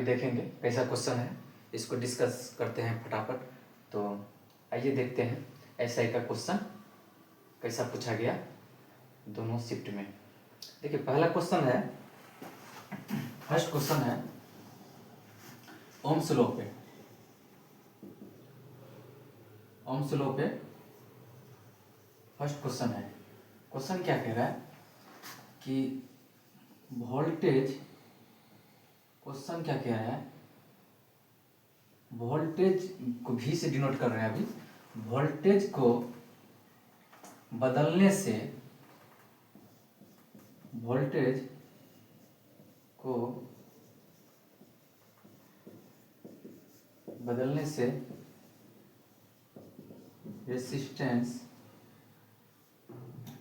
देखेंगे कैसा क्वेश्चन है, इसको डिस्कस करते हैं फटाफट। तो आइए देखते हैं एसआई का क्वेश्चन कैसा पूछा गया दोनों शिफ्ट में। देखिए पहला क्वेश्चन है, फर्स्ट क्वेश्चन है ओम्स लॉ पे। ओम्स लॉ पे फर्स्ट क्वेश्चन है। क्वेश्चन क्या कह रहा है कि वोल्टेज, क्वेश्चन क्या कह रहा है, वोल्टेज को भी से डिनोट कर रहे हैं अभी, वोल्टेज को बदलने से, वोल्टेज को बदलने से रेसिस्टेंस,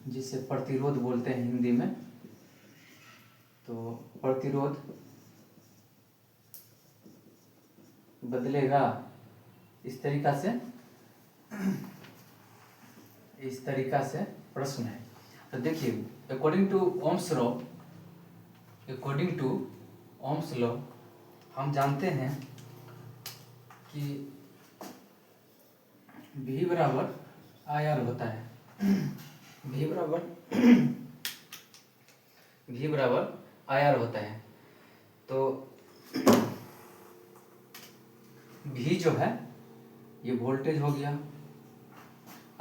जिसे प्रतिरोध बोलते हैं हिंदी में, तो प्रतिरोध बदलेगा। इस तरीका से प्रश्न है। तो देखिए according to Ohm's law, according to Ohm's law हम जानते हैं कि V बराबर IR होता है। V बराबर IR होता है। तो V जो है ये वोल्टेज हो गया,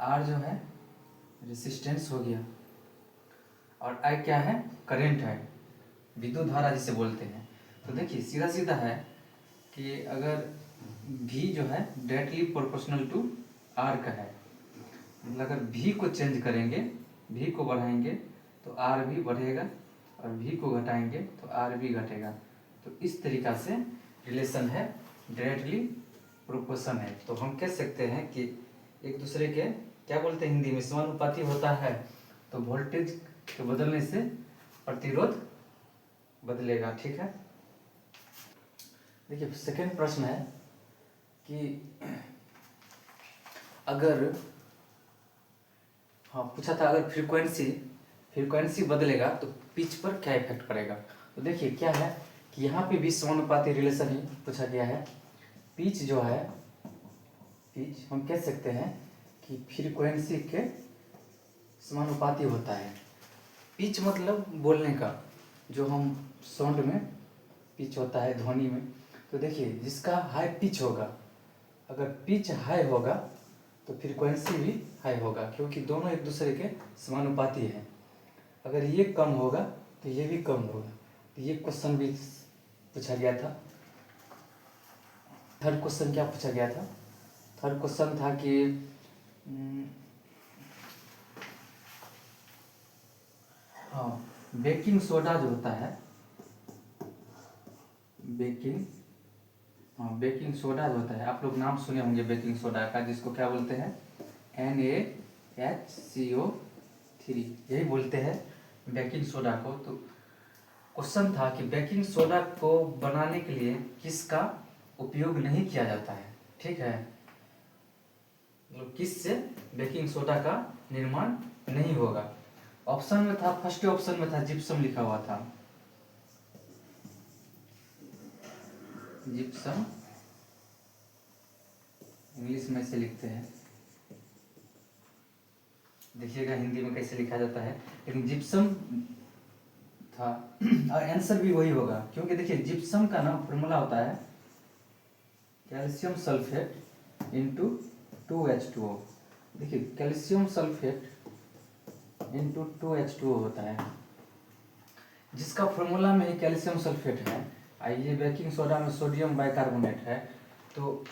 R जो है रेसिस्टेंस हो गया, और I क्या है, करंट है, विद्युत धारा जिसे बोलते हैं। तो देखिए सीधा सीधा है कि अगर V जो है डायरेक्टली प्रोपोर्शनल टू R का है, मतलब अगर V को चेंज करेंगे, V को बढ़ाएंगे तो R भी बढ़ेगा, और V को घटाएंगे तो R भी घटेगा। तो इस तरीका से रिलेशन है, डायरेक्टली प्रोपोर्शन है। तो हम कह सकते हैं कि एक दूसरे के क्या बोलते हैं हिंदी में, समानुपाती होता है। तो वोल्टेज के बदलने से प्रतिरोध बदलेगा। ठीक है। देखिए सेकेंड प्रश्न है कि अगर, हाँ पूछा था, अगर फ्रीक्वेंसी बदलेगा तो पिच पर क्या इफेक्ट पड़ेगा। तो देखिए क्या है कि यहाँ पे भी समानुपाती रिलेशन ही पूछा गया है। पिच जो है, पिच हम कह सकते हैं कि फ्रीक्वेंसी के समानुपाती होता है। पिच मतलब बोलने का, जो हम साउंड में पिच होता है ध्वनि में। तो देखिए जिसका हाई पिच होगा, अगर पिच हाई होगा तो फ्रीक्वेंसी भी हाई होगा, क्योंकि दोनों एक दूसरे के समानुपाती हैं। अगर ये कम होगा तो ये भी कम होगा। तो ये क्वेश्चन भी पूछा गया था। थर्ड क्वेश्चन क्या पूछा गया था, थर्ड क्वेश्चन था कि हाँ बेकिंग सोडा जो होता है, बेकिंग सोडा जो होता है, आप लोग नाम सुने होंगे बेकिंग सोडा का, जिसको क्या बोलते हैं, NaHCO3, यही बोलते हैं बेकिंग सोडा को। तो क्वेश्चन था कि बेकिंग सोडा को बनाने के लिए किसका उपयोग नहीं किया जाता है। ठीक है, मतलब किससे बेकिंग सोडा का निर्माण नहीं होगा। ऑप्शन में था, फर्स्ट ऑप्शन में था जिप्सम लिखा हुआ था, जिप्सम इंग्लिश में से लिखते हैं, देखिएगा हिंदी में कैसे लिखा जाता है, लेकिन जिप्सम था। और आंसर भी वही होगा, क्योंकि देखिए जिप्सम का ना फॉर्मूला होता है कैल्शियम सल्फेट इंटू 2H2O। देखिए कैल्शियम सल्फेट इंटू 2H2O होता है, जिसका फॉर्मूला में ही कैल्शियम सल्फेट है। ये बेकिंग सोडा में सोडियम बाइकार्बोनेट है, तो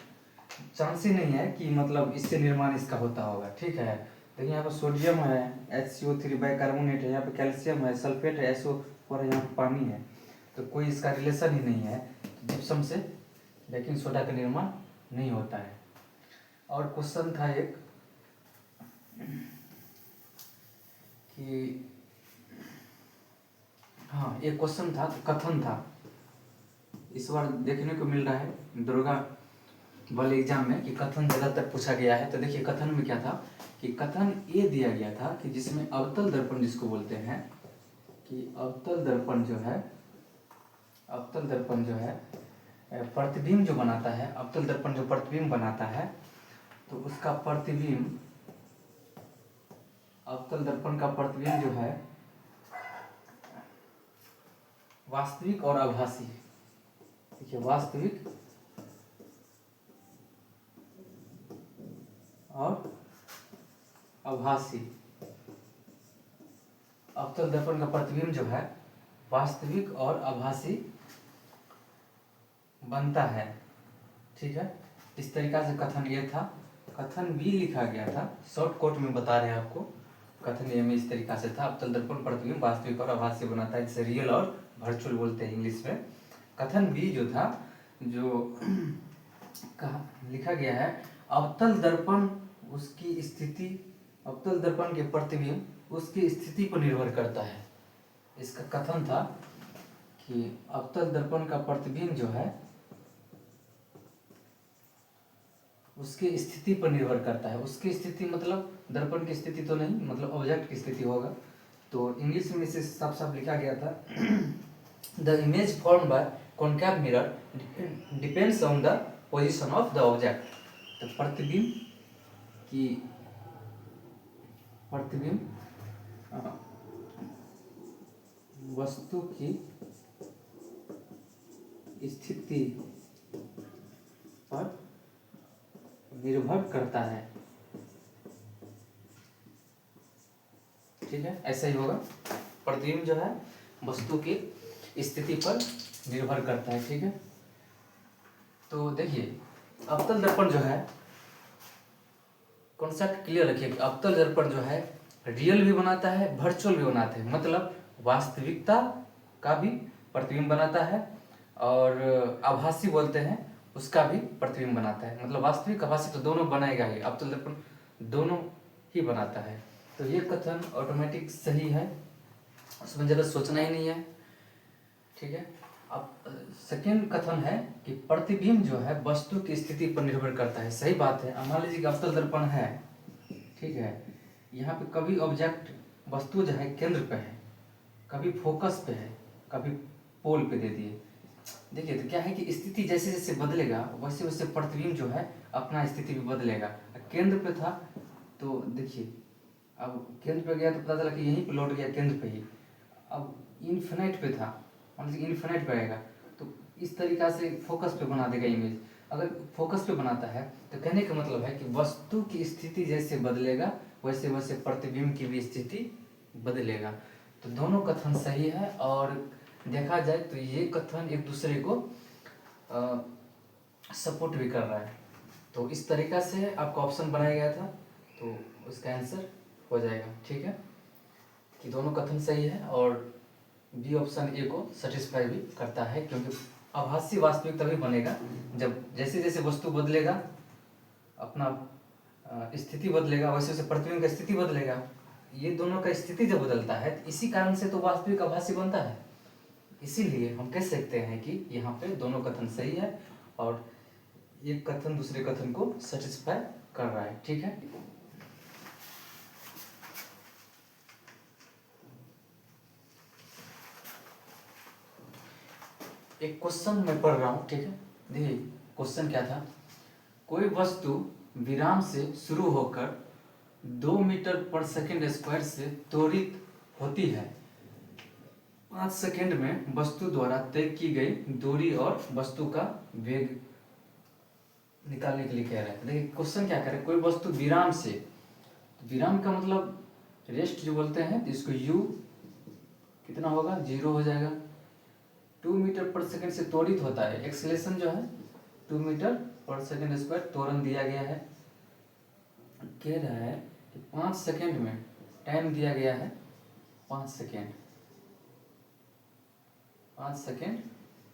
चांस ही नहीं है कि मतलब इससे निर्माण इसका होता होगा। ठीक है, देखिए यहाँ पर सोडियम है, HCO3 बाइकार्बोनेट है, यहाँ पे कैल्शियम है, सल्फेट है, SO4 है, यहाँ पर पानी है, तो कोई इसका रिलेशन ही नहीं है। तो जिप्सम से बेकिंग सोडा का निर्माण नहीं होता है। और क्वेश्चन था एक कि, हाँ एक क्वेश्चन था, कथन था, इस बार देखने को मिल रहा है दुर्गा वाले एग्जाम में कि कथन ज़्यादातर पूछा गया है। तो देखिए कथन में क्या था कि कथन ये दिया गया था कि जिसमें अवतल दर्पण जिसको बोलते हैं, कि अवतल दर्पण जो है प्रतिबिंब जो बनाता है, अवतल दर्पण जो प्रतिबिंब बनाता है, तो उसका प्रतिबिंब, अवतल दर्पण का प्रतिबिंब जो है वास्तविक और आभासी, ठीक है, वास्तविक और आभासी। अवतल दर्पण का प्रतिबिंब जो है वास्तविक और आभासी बनता है, ठीक है। इस तरीका से कथन ये था। कथन बी लिखा गया था, शॉर्ट कोट में बता रहे हैं आपको। कथन ए में इस तरीका से था, अवतल दर्पण प्रतिबिंब वास्तविक और आभासी बनाता है, जिसे रियल और वर्चुअल बोलते हैं इंग्लिश में। कथन बी जो था, जो कहा लिखा गया है, अवतल दर्पण उसकी स्थिति, अवतल दर्पण के प्रतिबिंब उसकी स्थिति पर निर्भर करता है। इसका कथन था कि अवतल दर्पण का प्रतिबिंब जो है उसकी स्थिति पर निर्भर करता है। उसकी स्थिति मतलब दर्पण की स्थिति तो नहीं, मतलब ऑब्जेक्ट की स्थिति होगा। तो इंग्लिश में इसे साफ साफ लिखा गया था, the image form by concave mirror depends on the position of the object. तो प्रतिबिंब की, प्रतिबिंब वस्तु की स्थिति पर निर्भर करता है, ठीक है, ऐसा ही होगा। प्रतिबिंब जो है वस्तु की स्थिति पर निर्भर करता है, ठीक है। तो देखिए, अवतल दर्पण जो है, कॉन्सेप्ट क्लियर रखिए, अवतल दर्पण जो है रियल भी बनाता है, वर्चुअल भी बनाता है, मतलब वास्तविकता का भी प्रतिबिंब बनाता है और आभासी बोलते हैं उसका भी प्रतिबिंब बनाता है। मतलब वास्तविक आभासी तो दोनों बनाएगा ही, अवतल दर्पण दोनों ही बनाता है। तो ये कथन ऑटोमेटिक सही है, उसमें ज़्यादा सोचना ही नहीं है, ठीक है। अब सेकेंड कथन है कि प्रतिबिंब जो है वस्तु की स्थिति पर निर्भर करता है। सही बात है। अब मान लीजिए कि अवतल दर्पण है, ठीक है, यहाँ पे कभी ऑब्जेक्ट वस्तु जो है केंद्र पे है, कभी फोकस पे है, कभी पोल पे दे दिए। देखिए तो क्या है कि स्थिति जैसे जैसे बदलेगा वैसे वैसे प्रतिबिंब जो है अपना स्थिति भी बदलेगा। केंद्र पे था तो देखिए, अब केंद्र पे गया तो पता चला कि यहीं पे लौट गया केंद्र पे ही। अब इन्फिनाइट पे था, मान लीजिए इन्फिनाइट पे आएगा तो इस तरीका से फोकस पे बना देगा इमेज। अगर फोकस पे बनाता है तो कहने का मतलब है कि वस्तु की स्थिति जैसे बदलेगा वैसे वैसे प्रतिबिंब की भी स्थिति बदलेगा। तो दोनों कथन सही है और देखा जाए तो ये कथन एक दूसरे को सपोर्ट भी कर रहा है। तो इस तरीका से आपका ऑप्शन बनाया गया था, तो उसका आंसर हो जाएगा, ठीक है, कि दोनों कथन सही है और बी ऑप्शन ए को सेटिस्फाई भी करता है, क्योंकि आभासी वास्तविक तभी बनेगा जब जैसे जैसे वस्तु बदलेगा, अपना स्थिति बदलेगा, वैसे वैसे प्रतिबिंब का स्थिति बदलेगा। ये दोनों का स्थिति जब बदलता है तो इसी कारण से तो वास्तविक आभासी बनता है। इसीलिए हम कह सकते हैं कि यहाँ पे दोनों कथन सही है और एक कथन दूसरे कथन को सेटिस्फाई कर रहा है, ठीक है। एक क्वेश्चन मैं पढ़ रहा हूँ, ठीक है। देखिए क्वेश्चन क्या था, कोई वस्तु विराम से शुरू होकर 2 मीटर पर सेकंड स्क्वायर से त्वरित होती है। 5 सेकंड में वस्तु द्वारा तय की गई दूरी और वस्तु का वेग निकालने के लिए कह रहा है। देखिए क्वेश्चन क्या कह रहा है, कोई वस्तु विराम से, विराम का मतलब रेस्ट जो बोलते हैं, तो इसको u कितना होगा, 0 हो जाएगा। 2 मीटर पर सेकंड से त्वरित होता है, एक्सेलेरेशन जो है 2 मीटर पर सेकंड स्क्वायर त्वरण दिया गया है। कह रहा है कि 5 सेकंड में टाइम दिया गया है, 5 सेकंड, 5 सेकंड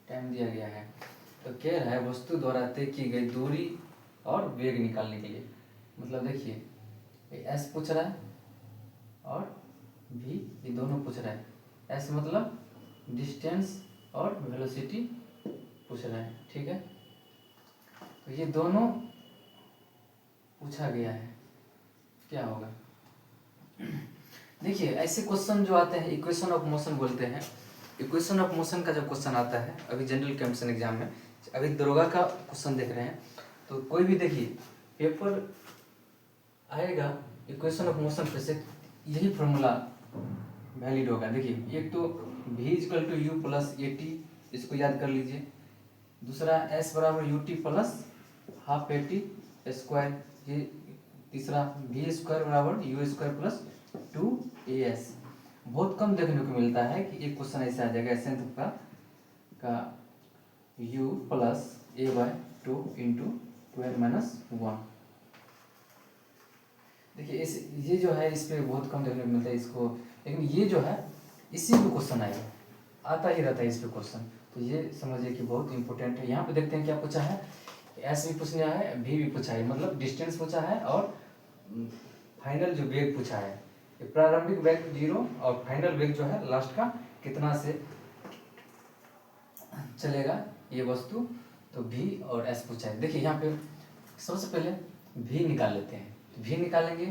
टाइम दिया गया है। तो कह रहा है वस्तु द्वारा तय की गई दूरी और वेग निकालने के लिए। मतलब देखिए एस पूछ रहा है और भी, ये दोनों पूछ रहा है। एस मतलब डिस्टेंस और वेलोसिटी पूछ रहा है, ठीक है। तो ये दोनों पूछा गया है, क्या होगा। देखिए ऐसे क्वेश्चन जो आते हैं इक्वेशन ऑफ मोशन बोलते हैं। इक्वेशन ऑफ मोशन का जब क्वेश्चन आता है अभी जनरल कंडीशन एग्जाम में, अभी दरोगा का क्वेश्चन देख रहे हैं, तो कोई भी देखिए पेपर आएगा इक्वेशन ऑफ मोशन फिजिक्स, यही फॉर्मूला वैलिड होगा। देखिए एक तो v equal to u plus a t, इसको याद कर लीजिए। दूसरा s बराबर u t plus half a t square, ये तीसरा v स्क्वायर बराबर यू स्क्वायर प्लस 2as। बहुत कम देखने को मिलता है कि एक क्वेश्चन ऐसा आ जाएगा एसेंथ का u प्लस ए बाय 2 इंटू 2n-1। देखिए इस ये जो है इस पे बहुत कम देखने को मिलता है इसको, लेकिन ये जो है इसी पे क्वेश्चन आएगा, आता ही रहता है इस पे क्वेश्चन, तो ये समझिए कि बहुत इंपॉर्टेंट है। यहाँ पे देखते हैं क्या पूछा है, एस भी पूछना है, भी पूछा है, मतलब डिस्टेंस पूछा है और फाइनल जो वेग पूछा है। प्रारंभिक वेग 0 और फाइनल वेग जो है लास्ट का कितना से चलेगा ये वस्तु, तो v और s पूछा है। देखिए यहाँ पे सबसे पहले v निकाल लेते हैं, तो v निकालेंगे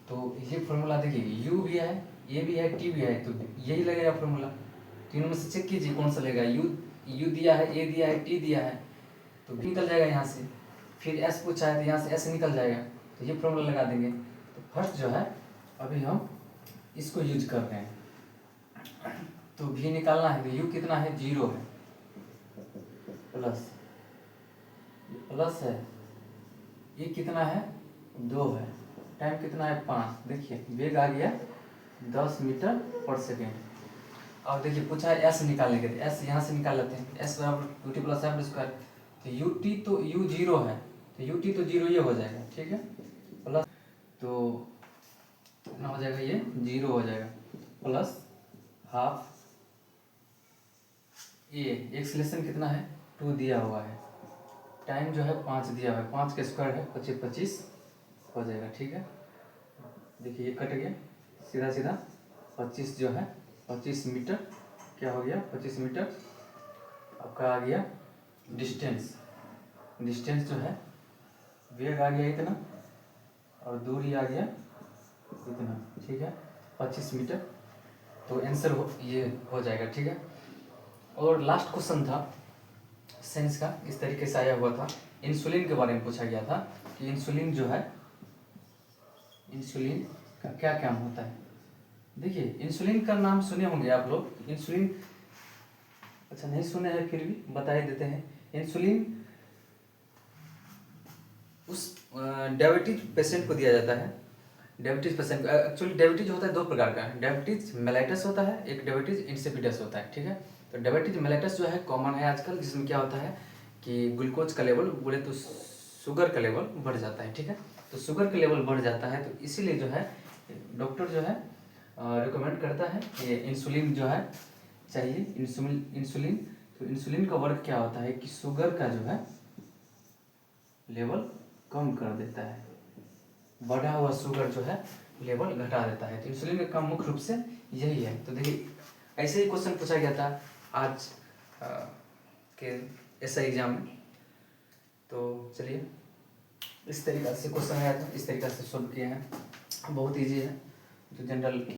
तो ये फॉर्मूला देखिए u भी है, a भी है, t भी है, तो यही लगेगा फॉर्मूला। तीनों में से चेक कीजिए कौन सा लगेगा, u दिया है, a दिया है, t दिया है, तो v निकल जाएगा यहाँ से। फिर s पूछा है तो यहाँ से s निकल जाएगा, तो ये फॉर्मूला लगा देंगे। तो फर्स्ट जो है अभी हम इसको यूज कर रहे हैं, तो v निकालना है तो u कितना है, 0 है, प्लस है, ये कितना है, 2 है, टाइम कितना है 5। देखिए वेग आ गया 10 मीटर पर सेकेंड। अब देखिए पूछा है एस निकालेंगे, तो एस यहाँ से निकाल लेते हैं, एस बराबर u t plus F square, तो यू टी तो यू 0 है, तो यू टी तो 0 ये हो जाएगा, ठीक है, प्लस तो कितना हो जाएगा, ये 0 हो जाएगा, प्लस हाफ ए, एक्सलेशन कितना है 2 दिया हुआ है, टाइम जो है 5 दिया हुआ है, 5 का स्क्वायर है 25 हो जाएगा, ठीक है। देखिए ये कट गया, सीधा सीधा 25 जो है 25 मीटर क्या हो गया, 25 मीटर आपका आ गया डिस्टेंस। डिस्टेंस जो है वेग आ गया इतना और दूरी आ गया इतना, ठीक है, 25 मीटर, तो आंसर ये हो जाएगा, ठीक है। और लास्ट क्वेश्चन था साइंस का, इस तरीके से आया हुआ था, इंसुलिन के बारे में पूछा गया था कि इंसुलिन जो है, इंसुलिन का क्या काम होता है। देखिए इंसुलिन का नाम सुने होंगे आप लोग, इंसुलिन अच्छा नहीं सुने हैं फिर भी बता ही देते हैं। इंसुलिन उस डायबिटीज पेशेंट को दिया जाता है, डायबिटीज पेशेंट को, एक्चुअली डायबिटीज होता है 2 प्रकार का, डायबिटीज मेलाइटस होता है, एक डायबिटीज इंसिपिडस होता है, ठीक है। तो डायबिटीज मेलाइटस जो है कॉमन है आजकल, जिसमें क्या होता है कि ग्लूकोज का लेवल बोले तो शुगर का लेवल बढ़ जाता है, ठीक है। तो शुगर का लेवल बढ़ जाता है, तो इसीलिए जो है डॉक्टर जो है रिकमेंड करता है कि इंसुलिन जो है चाहिए, इंसुलिन। तो इंसुलिन का वर्क क्या होता है कि शुगर का जो है लेवल कम कर देता है, बढ़ा हुआ शुगर जो है लेवल घटा देता है, तो इंसुलिन का काम मुख्य रूप से यही है। तो देखिए ऐसे ही क्वेश्चन पूछा गया था आज के ऐसा एग्जाम में, तो चलिए इस तरीक़ा से क्वेश्चन आया था, इस तरीक़ा से सॉल्व किए हैं, बहुत ईजी है, जो जनरल